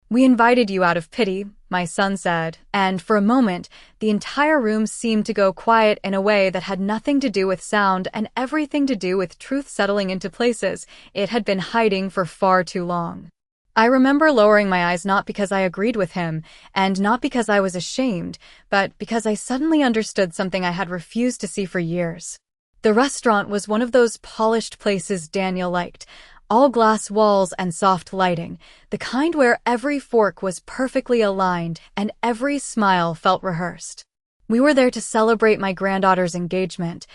"We invited you out of pity," my son said, and for a moment, the entire room seemed to go quiet in a way that had nothing to do with sound and everything to do with truth settling into places it had been hiding for far too long. I remember lowering my eyes not because I agreed with him, and not because I was ashamed, but because I suddenly understood something I had refused to see for years. The restaurant was one of those polished places Daniel liked, all glass walls and soft lighting, the kind where every fork was perfectly aligned and every smile felt rehearsed. We were there to celebrate my granddaughter's engagement,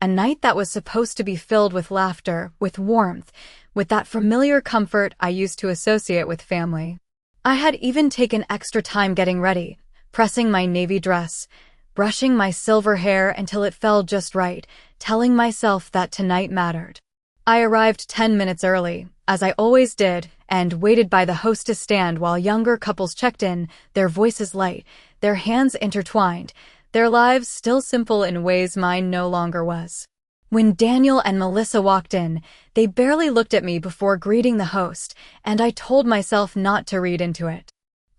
a night that was supposed to be filled with laughter, with warmth, with that familiar comfort I used to associate with family. I had even taken extra time getting ready, pressing my navy dress, brushing my silver hair until it fell just right, telling myself that tonight mattered. I arrived 10 minutes early, as I always did, and waited by the hostess stand while younger couples checked in, their voices light, their hands intertwined, their lives still simple in ways mine no longer was. When Daniel and Melissa walked in, they barely looked at me before greeting the host, and I told myself not to read into it.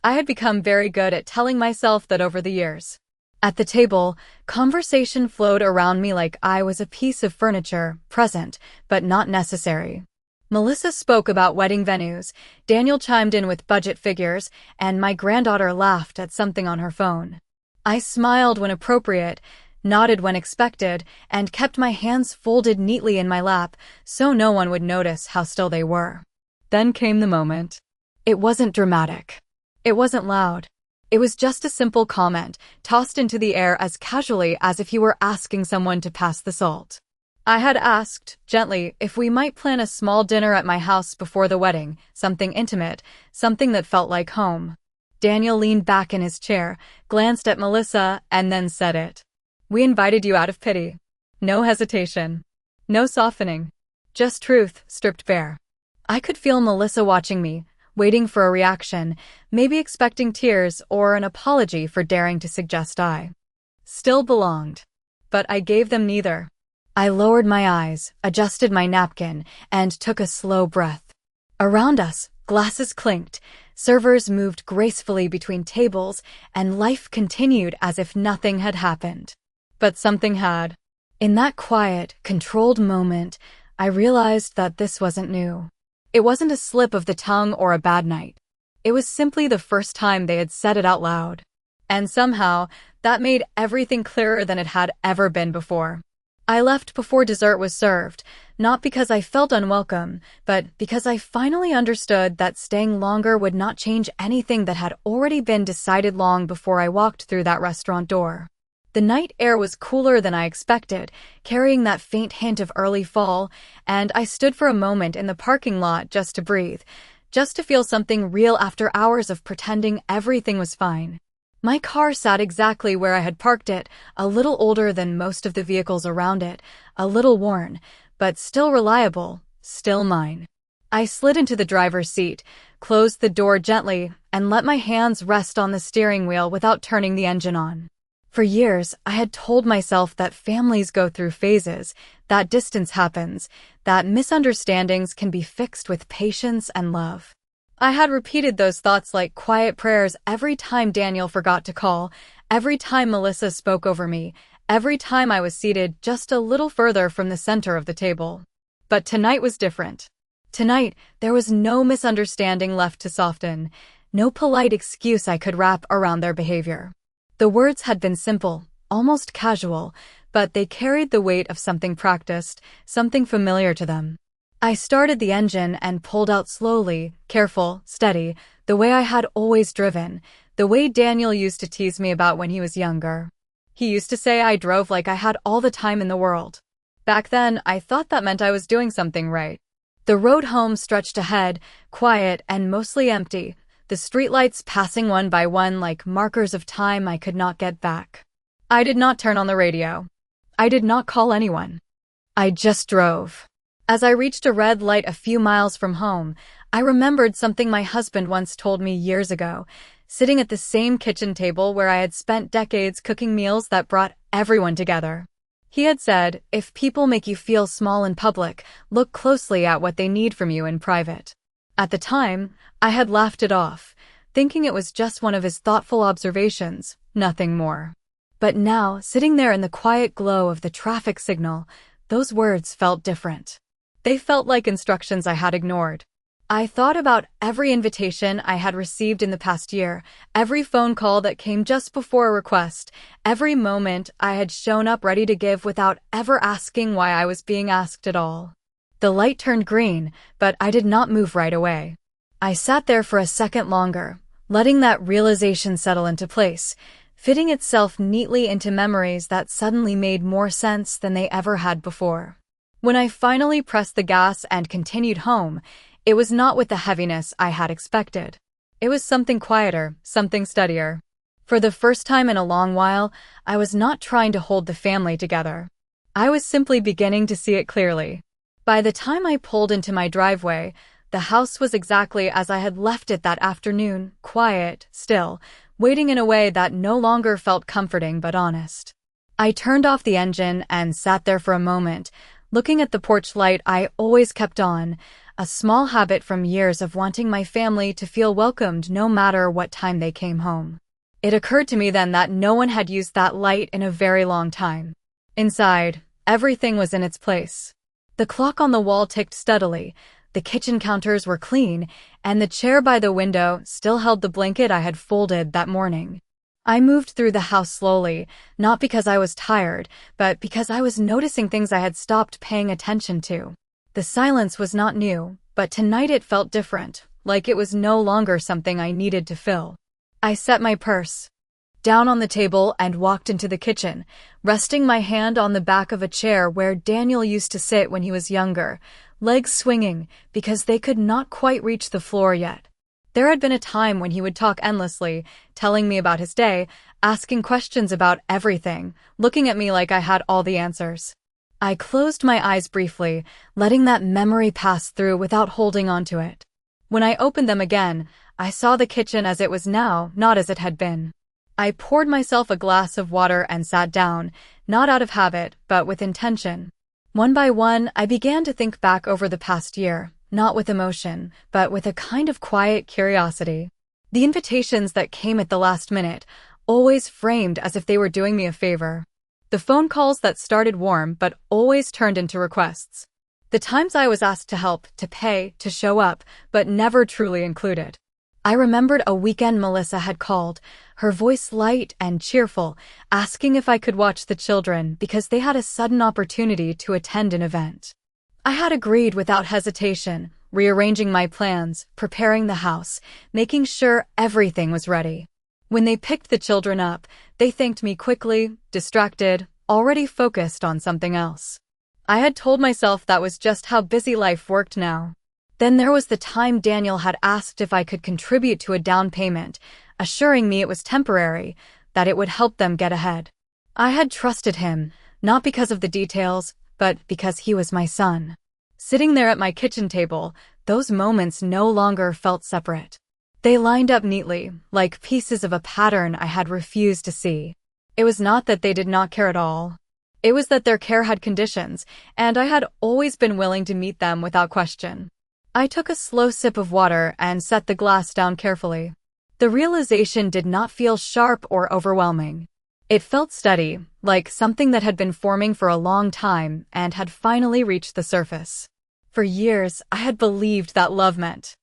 I had become very good at telling myself that over the years. At the table, conversation flowed around me like I was a piece of furniture, present, but not necessary. Melissa spoke about wedding venues, Daniel chimed in with budget figures, and my granddaughter laughed at something on her phone. I smiled when appropriate, nodded when expected, and kept my hands folded neatly in my lap so no one would notice how still they were. Then came the moment. It wasn't dramatic. It wasn't loud. It was just a simple comment, tossed into the air as casually as if you were asking someone to pass the salt. I had asked, gently, if we might plan a small dinner at my house before the wedding, something intimate, something that felt like home. Daniel leaned back in his chair, glanced at Melissa, and then said it. "We invited you out of pity." No hesitation. No softening. Just truth, stripped bare. I could feel Melissa watching me, waiting for a reaction, maybe expecting tears or an apology for daring to suggest I still belonged. But I gave them neither. I lowered my eyes, adjusted my napkin, and took a slow breath. Around us, glasses clinked, servers moved gracefully between tables, and life continued as if nothing had happened. But something had. In that quiet, controlled moment, I realized that this wasn't new. It wasn't a slip of the tongue or a bad night. It was simply the first time they had said it out loud. And somehow, that made everything clearer than it had ever been before. I left before dessert was served, not because I felt unwelcome, but because I finally understood that staying longer would not change anything that had already been decided long before I walked through that restaurant door. The night air was cooler than I expected, carrying that faint hint of early fall, and I stood for a moment in the parking lot just to breathe, just to feel something real after hours of pretending everything was fine. My car sat exactly where I had parked it, a little older than most of the vehicles around it, a little worn, but still reliable, still mine. I slid into the driver's seat, closed the door gently, and let my hands rest on the steering wheel without turning the engine on. For years, I had told myself that families go through phases, that distance happens, that misunderstandings can be fixed with patience and love. I had repeated those thoughts like quiet prayers every time Daniel forgot to call, every time Melissa spoke over me, every time I was seated just a little further from the center of the table. But tonight was different. Tonight, there was no misunderstanding left to soften, no polite excuse I could wrap around their behavior. The words had been simple, almost casual, but they carried the weight of something practiced, something familiar to them. I started the engine and pulled out slowly, careful, steady, the way I had always driven, the way Daniel used to tease me about when he was younger. He used to say I drove like I had all the time in the world. Back then, I thought that meant I was doing something right. The road home stretched ahead, quiet and mostly empty, the streetlights passing one by one like markers of time I could not get back. I did not turn on the radio. I did not call anyone. I just drove. As I reached a red light a few miles from home, I remembered something my husband once told me years ago, sitting at the same kitchen table where I had spent decades cooking meals that brought everyone together. He had said, if people make you feel small in public, look closely at what they need from you in private. At the time, I had laughed it off, thinking it was just one of his thoughtful observations, nothing more. But now, sitting there in the quiet glow of the traffic signal, those words felt different. They felt like instructions I had ignored. I thought about every invitation I had received in the past year, every phone call that came just before a request, every moment I had shown up ready to give without ever asking why I was being asked at all. The light turned green, but I did not move right away. I sat there for a second longer, letting that realization settle into place, fitting itself neatly into memories that suddenly made more sense than they ever had before. When I finally pressed the gas and continued home, it was not with the heaviness I had expected. It was something quieter, something steadier. For the first time in a long while, I was not trying to hold the family together. I was simply beginning to see it clearly. By the time I pulled into my driveway, the house was exactly as I had left it that afternoon, quiet, still, waiting in a way that no longer felt comforting but honest. I turned off the engine and sat there for a moment, looking at the porch light I always kept on, a small habit from years of wanting my family to feel welcomed no matter what time they came home. It occurred to me then that no one had used that light in a very long time. Inside, everything was in its place. The clock on the wall ticked steadily, the kitchen counters were clean, and the chair by the window still held the blanket I had folded that morning. I moved through the house slowly, not because I was tired, but because I was noticing things I had stopped paying attention to. The silence was not new, but tonight it felt different, like it was no longer something I needed to fill. I set my purse down on the table and walked into the kitchen, resting my hand on the back of a chair where Daniel used to sit when he was younger, legs swinging because they could not quite reach the floor yet. There had been a time when he would talk endlessly, telling me about his day, asking questions about everything, looking at me like I had all the answers. I closed my eyes briefly, letting that memory pass through without holding on to it. When I opened them again, I saw the kitchen as it was now, not as it had been. I poured myself a glass of water and sat down, not out of habit, but with intention. One by one, I began to think back over the past year, not with emotion, but with a kind of quiet curiosity. The invitations that came at the last minute, always framed as if they were doing me a favor. The phone calls that started warm but always turned into requests. The times I was asked to help, to pay, to show up, but never truly included. I remembered a weekend Melissa had called, her voice light and cheerful, asking if I could watch the children because they had a sudden opportunity to attend an event. I had agreed without hesitation, rearranging my plans, preparing the house, making sure everything was ready. When they picked the children up, they thanked me quickly, distracted, already focused on something else. I had told myself that was just how busy life worked now. Then there was the time Daniel had asked if I could contribute to a down payment, assuring me it was temporary, that it would help them get ahead. I had trusted him, not because of the details, but because he was my son. Sitting there at my kitchen table, those moments no longer felt separate. They lined up neatly, like pieces of a pattern I had refused to see. It was not that they did not care at all. It was that their care had conditions, and I had always been willing to meet them without question. I took a slow sip of water and set the glass down carefully. The realization did not feel sharp or overwhelming. It felt steady, like something that had been forming for a long time and had finally reached the surface. For years, I had believed that love meant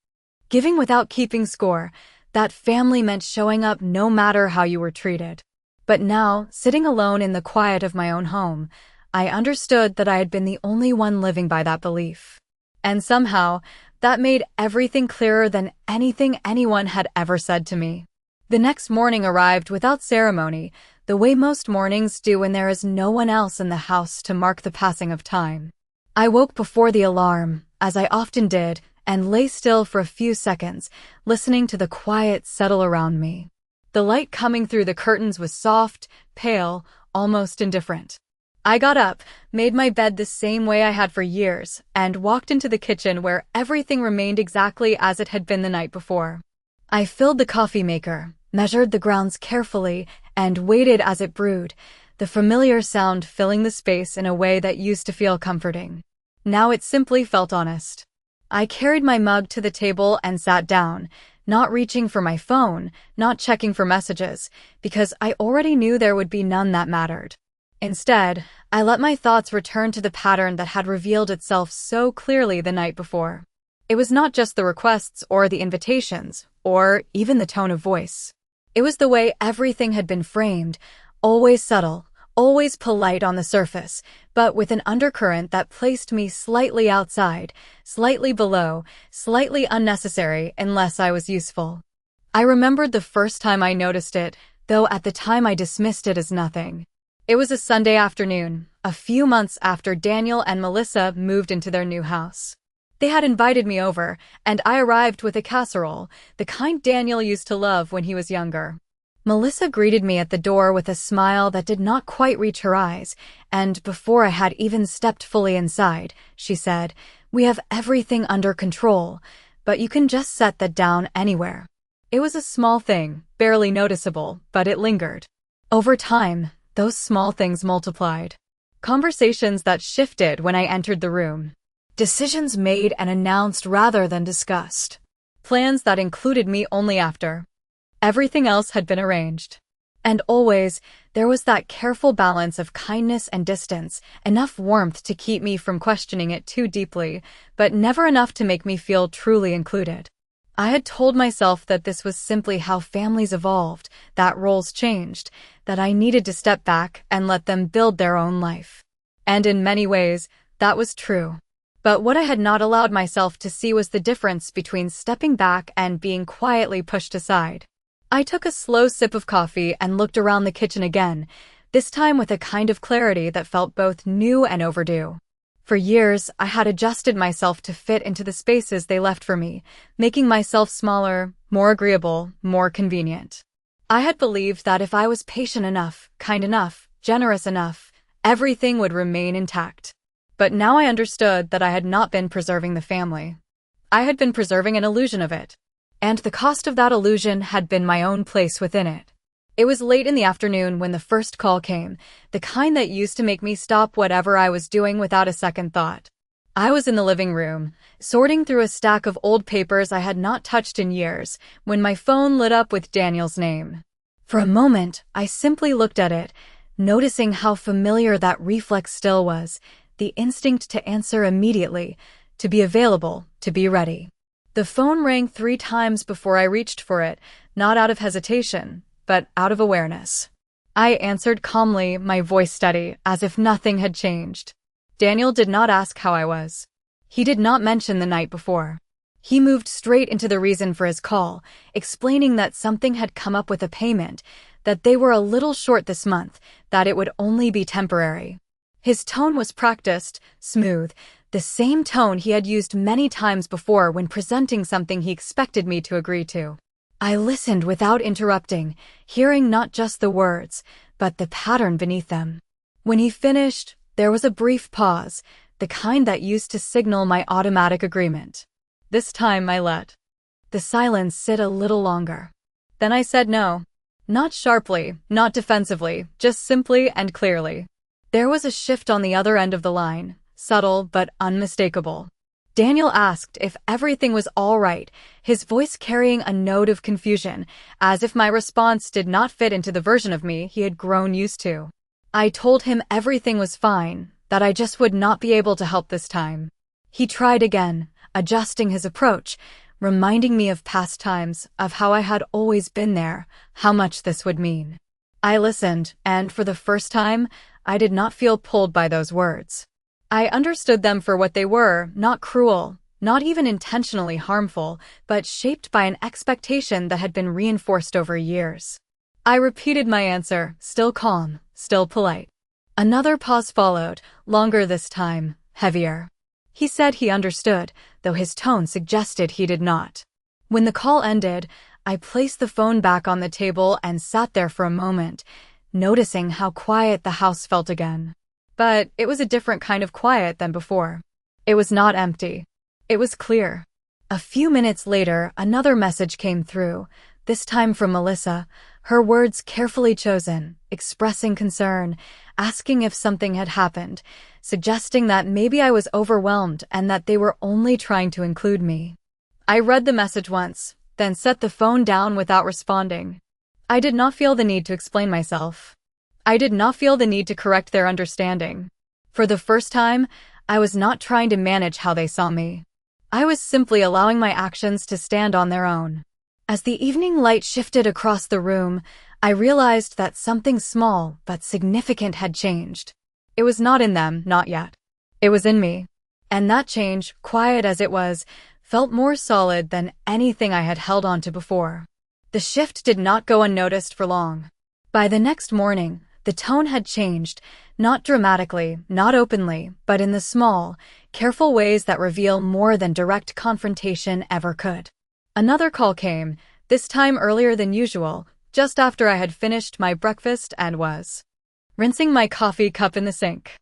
giving without keeping score, that family meant showing up no matter how you were treated. But now, sitting alone in the quiet of my own home, I understood that I had been the only one living by that belief. And somehow, that made everything clearer than anything anyone had ever said to me. The next morning arrived without ceremony, the way most mornings do when there is no one else in the house to mark the passing of time. I woke before the alarm, as I often did, and lay still for a few seconds, listening to the quiet settle around me. The light coming through the curtains was soft, pale, almost indifferent. I got up, made my bed the same way I had for years, and walked into the kitchen where everything remained exactly as it had been the night before. I filled the coffee maker, measured the grounds carefully, and waited as it brewed, the familiar sound filling the space in a way that used to feel comforting. Now it simply felt honest. I carried my mug to the table and sat down, not reaching for my phone, not checking for messages, because I already knew there would be none that mattered. Instead, I let my thoughts return to the pattern that had revealed itself so clearly the night before. It was not just the requests or the invitations, or even the tone of voice. It was the way everything had been framed, always subtle, always polite on the surface, but with an undercurrent that placed me slightly outside, slightly below, slightly unnecessary unless I was useful. I remembered the first time I noticed it, though at the time I dismissed it as nothing. It was a Sunday afternoon, a few months after Daniel and Melissa moved into their new house. They had invited me over, and I arrived with a casserole, the kind Daniel used to love when he was younger. Melissa greeted me at the door with a smile that did not quite reach her eyes, and before I had even stepped fully inside, she said, "We have everything under control, but you can just set that down anywhere." It was a small thing, barely noticeable, but it lingered. Over time, those small things multiplied. Conversations that shifted when I entered the room. Decisions made and announced rather than discussed. Plans that included me only after. Everything else had been arranged. And always, there was that careful balance of kindness and distance, enough warmth to keep me from questioning it too deeply, but never enough to make me feel truly included. I had told myself that this was simply how families evolved, that roles changed, that I needed to step back and let them build their own life. And in many ways, that was true. But what I had not allowed myself to see was the difference between stepping back and being quietly pushed aside. I took a slow sip of coffee and looked around the kitchen again, this time with a kind of clarity that felt both new and overdue. For years, I had adjusted myself to fit into the spaces they left for me, making myself smaller, more agreeable, more convenient. I had believed that if I was patient enough, kind enough, generous enough, everything would remain intact. But now I understood that I had not been preserving the family. I had been preserving an illusion of it. And the cost of that illusion had been my own place within it. It was late in the afternoon when the first call came, the kind that used to make me stop whatever I was doing without a second thought. I was in the living room, sorting through a stack of old papers I had not touched in years, when my phone lit up with Daniel's name. For a moment, I simply looked at it, noticing how familiar that reflex still was, the instinct to answer immediately, to be available, to be ready. The phone rang 3 times before I reached for it, not out of hesitation, but out of awareness. I answered calmly, my voice steady, as if nothing had changed. Daniel did not ask how I was. He did not mention the night before. He moved straight into the reason for his call, explaining that something had come up with a payment, that they were a little short this month, that it would only be temporary. His tone was practiced, smooth, the same tone he had used many times before when presenting something he expected me to agree to. I listened without interrupting, hearing not just the words, but the pattern beneath them. When he finished, there was a brief pause, the kind that used to signal my automatic agreement. This time I let the silence sit a little longer. Then I said no. Not sharply, not defensively, just simply and clearly. There was a shift on the other end of the line, subtle but unmistakable. Daniel asked if everything was all right, his voice carrying a note of confusion, as if my response did not fit into the version of me he had grown used to. I told him everything was fine, that I just would not be able to help this time. He tried again, adjusting his approach, reminding me of past times, of how I had always been there, how much this would mean. I listened, and for the first time, I did not feel pulled by those words. I understood them for what they were, not cruel, not even intentionally harmful, but shaped by an expectation that had been reinforced over years. I repeated my answer, still calm, still polite. Another pause followed, longer this time, heavier. He said he understood, though his tone suggested he did not. When the call ended, I placed the phone back on the table and sat there for a moment, noticing how quiet the house felt again. But it was a different kind of quiet than before. It was not empty. It was clear. A few minutes later, another message came through, this time from Melissa, her words carefully chosen, expressing concern, asking if something had happened, suggesting that maybe I was overwhelmed and that they were only trying to include me. I read the message once, then set the phone down without responding. I did not feel the need to explain myself. I did not feel the need to correct their understanding. For the first time, I was not trying to manage how they saw me. I was simply allowing my actions to stand on their own. As the evening light shifted across the room, I realized that something small but significant had changed. It was not in them, not yet. It was in me. And that change, quiet as it was, felt more solid than anything I had held on to before. The shift did not go unnoticed for long. By the next morning, the tone had changed, not dramatically, not openly, but in the small, careful ways that reveal more than direct confrontation ever could. Another call came, this time earlier than usual, just after I had finished my breakfast and was rinsing my coffee cup in the sink.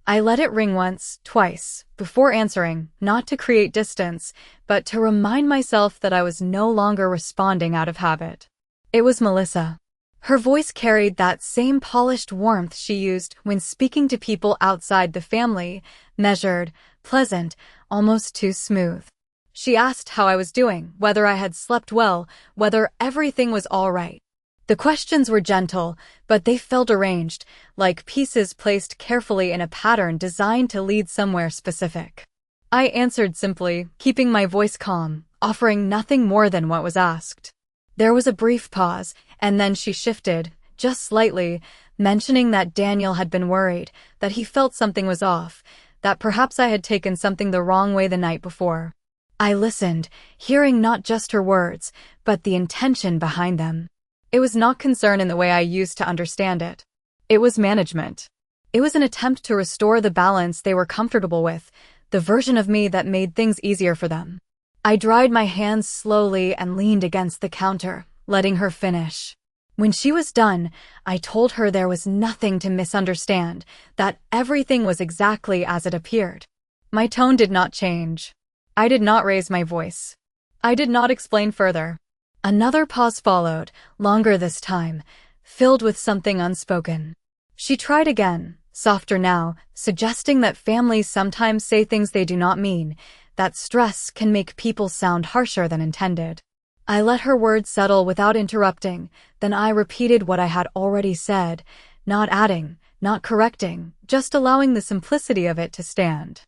I let it ring once, twice, before answering, not to create distance, but to remind myself that I was no longer responding out of habit. It was Melissa. Her voice carried that same polished warmth she used when speaking to people outside the family, measured, pleasant, almost too smooth. She asked how I was doing, whether I had slept well, whether everything was all right. The questions were gentle, but they felt arranged, like pieces placed carefully in a pattern designed to lead somewhere specific. I answered simply, keeping my voice calm, offering nothing more than what was asked. There was a brief pause, and then she shifted, just slightly, mentioning that Daniel had been worried, that he felt something was off, that perhaps I had taken something the wrong way the night before. I listened, hearing not just her words, but the intention behind them. It was not concern in the way I used to understand it. It was management. It was an attempt to restore the balance they were comfortable with, the version of me that made things easier for them. I dried my hands slowly and leaned against the counter, letting her finish. When she was done, I told her there was nothing to misunderstand, that everything was exactly as it appeared. My tone did not change. I did not raise my voice. I did not explain further. Another pause followed, longer this time, filled with something unspoken. She tried again, softer now, suggesting that families sometimes say things they do not mean, that stress can make people sound harsher than intended. I let her words settle without interrupting, then I repeated what I had already said, not adding, not correcting, just allowing the simplicity of it to stand.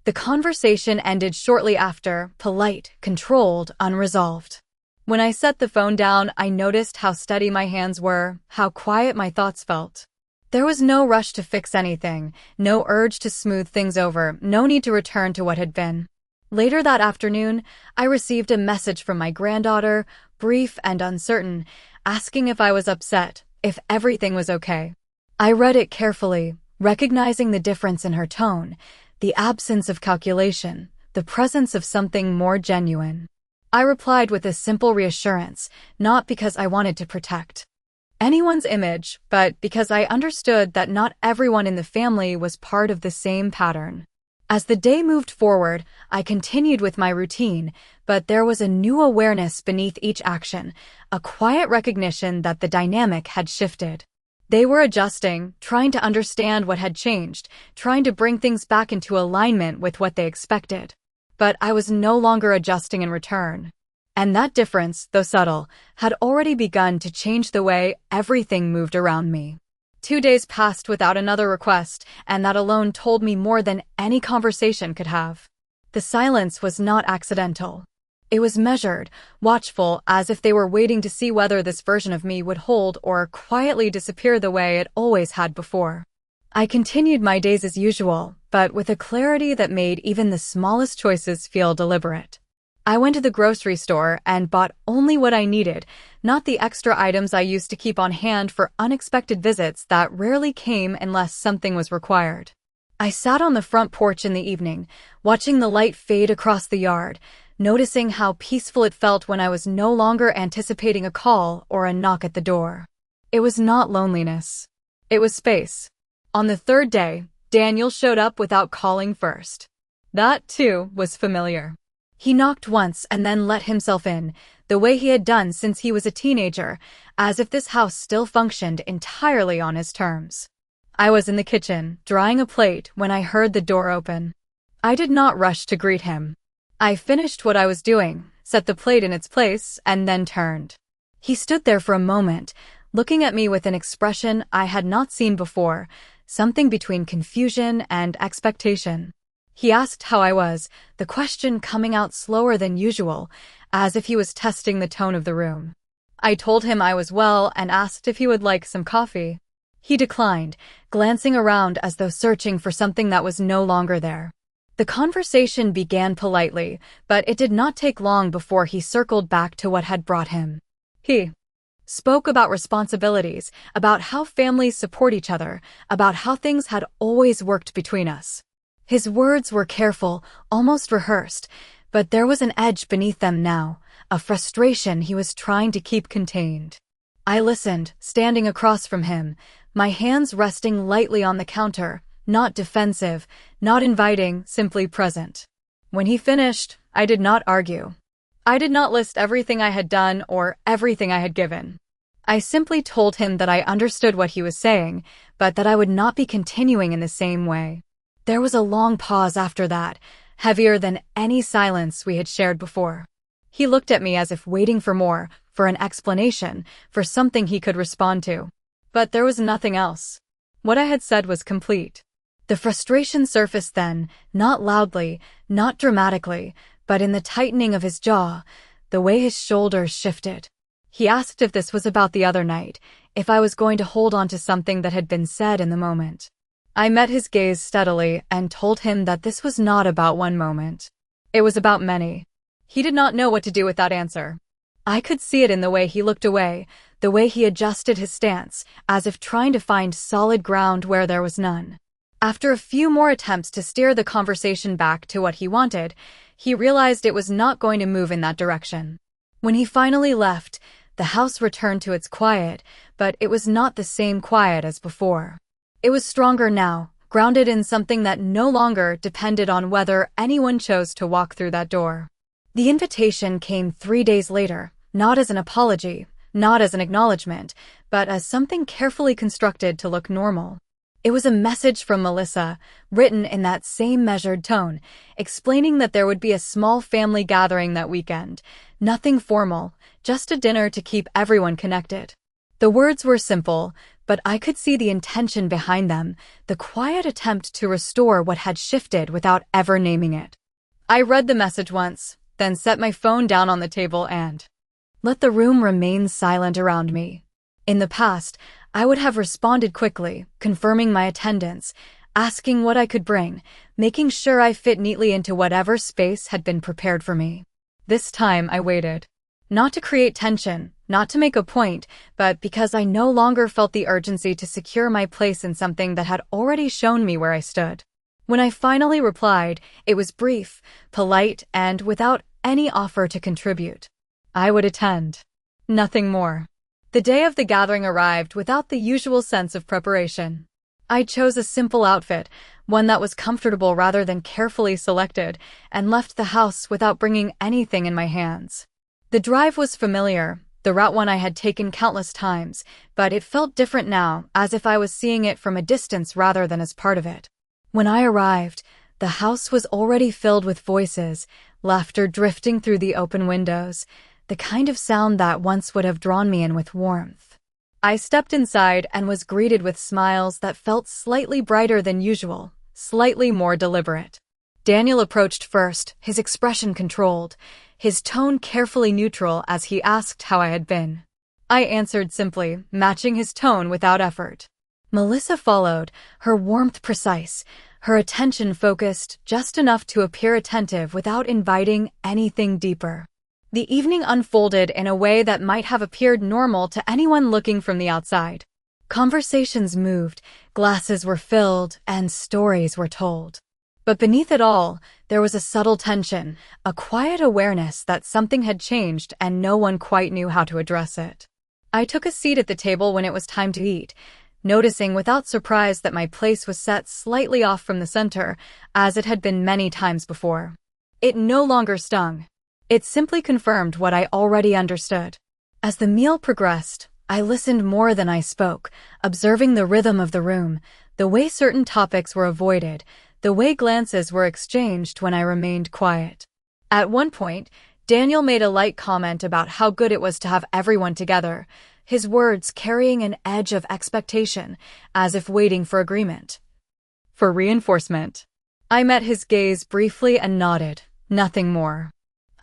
The conversation ended shortly after, polite, controlled, unresolved. When I set the phone down, I noticed how steady my hands were, how quiet my thoughts felt. There was no rush to fix anything, no urge to smooth things over, no need to return to what had been. Later that afternoon, I received a message from my granddaughter, brief and uncertain, asking if I was upset, if everything was okay. I read it carefully, recognizing the difference in her tone, the absence of calculation, the presence of something more genuine. I replied with a simple reassurance, not because I wanted to protect anyone's image, but because I understood that not everyone in the family was part of the same pattern. As the day moved forward, I continued with my routine, but there was a new awareness beneath each action, a quiet recognition that the dynamic had shifted. They were adjusting, trying to understand what had changed, trying to bring things back into alignment with what they expected. But I was no longer adjusting in return. And that difference, though subtle, had already begun to change the way everything moved around me. 2 days passed without another request, and that alone told me more than any conversation could have. The silence was not accidental. It was measured, watchful, as if they were waiting to see whether this version of me would hold or quietly disappear the way it always had before. I continued my days as usual, but with a clarity that made even the smallest choices feel deliberate. I went to the grocery store and bought only what I needed, not the extra items I used to keep on hand for unexpected visits that rarely came unless something was required. I sat on the front porch in the evening, watching the light fade across the yard, noticing how peaceful it felt when I was no longer anticipating a call or a knock at the door. It was not loneliness. It was space. On the third day, Daniel showed up without calling first. That, too, was familiar. He knocked once and then let himself in, the way he had done since he was a teenager, as if this house still functioned entirely on his terms. I was in the kitchen, drying a plate, when I heard the door open. I did not rush to greet him. I finished what I was doing, set the plate in its place, and then turned. He stood there for a moment, looking at me with an expression I had not seen before, something between confusion and expectation. He asked how I was, the question coming out slower than usual, as if he was testing the tone of the room. I told him I was well and asked if he would like some coffee. He declined, glancing around as though searching for something that was no longer there. The conversation began politely, but it did not take long before he circled back to what had brought him. He spoke about responsibilities, about how families support each other, about how things had always worked between us. His words were careful, almost rehearsed, but there was an edge beneath them now, a frustration he was trying to keep contained. I listened, standing across from him, my hands resting lightly on the counter, not defensive, not inviting, simply present. When he finished, I did not argue. I did not list everything I had done or everything I had given. I simply told him that I understood what he was saying, but that I would not be continuing in the same way. There was a long pause after that, heavier than any silence we had shared before. He looked at me as if waiting for more, for an explanation, for something he could respond to. But there was nothing else. What I had said was complete. The frustration surfaced then, not loudly, not dramatically, but in the tightening of his jaw, the way his shoulders shifted. He asked if this was about the other night, if I was going to hold on to something that had been said in the moment. I met his gaze steadily and told him that this was not about one moment. It was about many. He did not know what to do with that answer. I could see it in the way he looked away, the way he adjusted his stance, as if trying to find solid ground where there was none. After a few more attempts to steer the conversation back to what he wanted, he realized it was not going to move in that direction. When he finally left, the house returned to its quiet, but it was not the same quiet as before. It was stronger now, grounded in something that no longer depended on whether anyone chose to walk through that door. The invitation came 3 days later, not as an apology, not as an acknowledgement, but as something carefully constructed to look normal. It was a message from Melissa, written in that same measured tone, explaining that there would be a small family gathering that weekend. Nothing formal, just a dinner to keep everyone connected. The words were simple, but I could see the intention behind them, the quiet attempt to restore what had shifted without ever naming it. I read the message once, then set my phone down on the table and let the room remain silent around me. In the past, I would have responded quickly, confirming my attendance, asking what I could bring, making sure I fit neatly into whatever space had been prepared for me. This time I waited. Not to create tension, not to make a point, but because I no longer felt the urgency to secure my place in something that had already shown me where I stood. When I finally replied, it was brief, polite, and without any offer to contribute. I would attend. Nothing more. The day of the gathering arrived without the usual sense of preparation. I chose a simple outfit, one that was comfortable rather than carefully selected, and left the house without bringing anything in my hands. The drive was familiar, the route one I had taken countless times, but it felt different now, as if I was seeing it from a distance rather than as part of it. When I arrived, the house was already filled with voices, laughter drifting through the open windows, the kind of sound that once would have drawn me in with warmth. I stepped inside and was greeted with smiles that felt slightly brighter than usual, slightly more deliberate. Daniel approached first, his expression controlled, his tone carefully neutral as he asked how I had been. I answered simply, matching his tone without effort. Melissa followed, her warmth precise, her attention focused just enough to appear attentive without inviting anything deeper. The evening unfolded in a way that might have appeared normal to anyone looking from the outside. Conversations moved, glasses were filled, and stories were told. But beneath it all, there was a subtle tension, a quiet awareness that something had changed and no one quite knew how to address it. I took a seat at the table when it was time to eat, noticing without surprise that my place was set slightly off from the center, as it had been many times before. It no longer stung. It simply confirmed what I already understood. As the meal progressed, I listened more than I spoke, observing the rhythm of the room, the way certain topics were avoided, the way glances were exchanged when I remained quiet. At one point, Daniel made a light comment about how good it was to have everyone together, his words carrying an edge of expectation, as if waiting for agreement. For reinforcement. I met his gaze briefly and nodded, nothing more.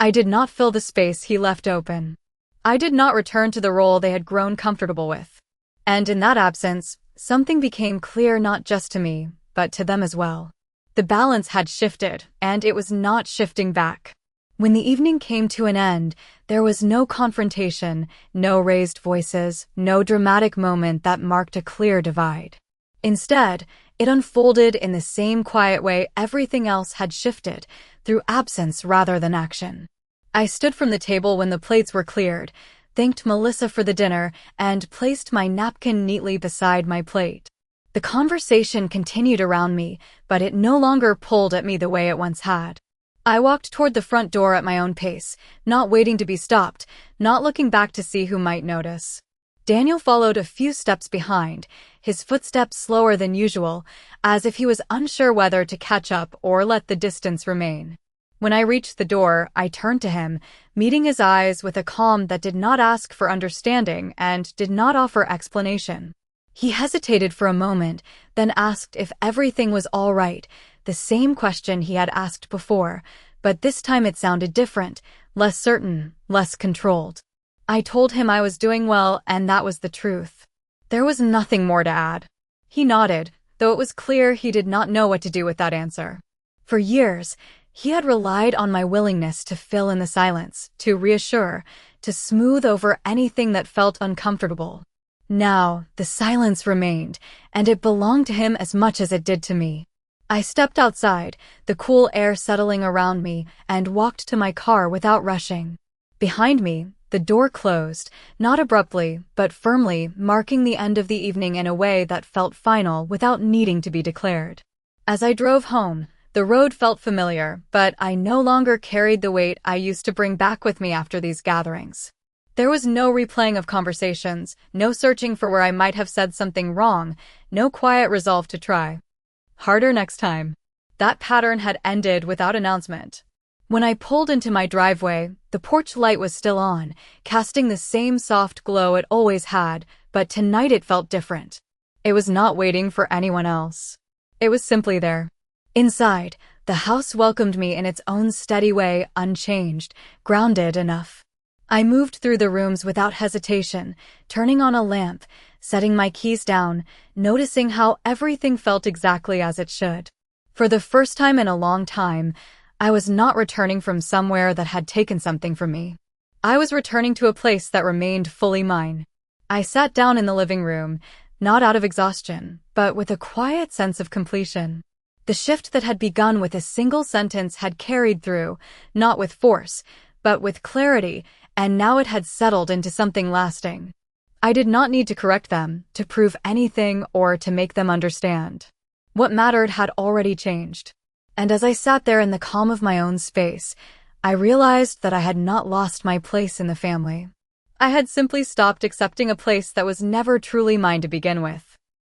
I did not fill the space he left open. I did not return to the role they had grown comfortable with. And in that absence, something became clear not just to me, but to them as well. The balance had shifted, and it was not shifting back. When the evening came to an end, there was no confrontation, no raised voices, no dramatic moment that marked a clear divide. Instead, it unfolded in the same quiet way everything else had shifted, through absence rather than action. I stood from the table when the plates were cleared, thanked Melissa for the dinner, and placed my napkin neatly beside my plate. The conversation continued around me, but it no longer pulled at me the way it once had. I walked toward the front door at my own pace, not waiting to be stopped, not looking back to see who might notice. Daniel followed a few steps behind, his footsteps slower than usual, as if he was unsure whether to catch up or let the distance remain. When I reached the door, I turned to him, meeting his eyes with a calm that did not ask for understanding and did not offer explanation. He hesitated for a moment, then asked if everything was all right, the same question he had asked before, but this time it sounded different, less certain, less controlled. I told him I was doing well, and that was the truth. There was nothing more to add. He nodded, though it was clear he did not know what to do with that answer. For years, he had relied on my willingness to fill in the silence, to reassure, to smooth over anything that felt uncomfortable. Now, the silence remained, and it belonged to him as much as it did to me. I stepped outside, the cool air settling around me, and walked to my car without rushing. Behind me, the door closed, not abruptly, but firmly, marking the end of the evening in a way that felt final without needing to be declared. As I drove home, the road felt familiar, but I no longer carried the weight I used to bring back with me after these gatherings. There was no replaying of conversations, no searching for where I might have said something wrong, no quiet resolve to try harder next time. That pattern had ended without announcement. When I pulled into my driveway, the porch light was still on, casting the same soft glow it always had, but tonight it felt different. It was not waiting for anyone else. It was simply there. Inside, the house welcomed me in its own steady way, unchanged, grounded enough. I moved through the rooms without hesitation, turning on a lamp, setting my keys down, noticing how everything felt exactly as it should. For the first time in a long time, I was not returning from somewhere that had taken something from me. I was returning to a place that remained fully mine. I sat down in the living room, not out of exhaustion, but with a quiet sense of completion. The shift that had begun with a single sentence had carried through, not with force, but with clarity, and now it had settled into something lasting. I did not need to correct them, to prove anything, or to make them understand. What mattered had already changed. And as I sat there in the calm of my own space, I realized that I had not lost my place in the family. I had simply stopped accepting a place that was never truly mine to begin with.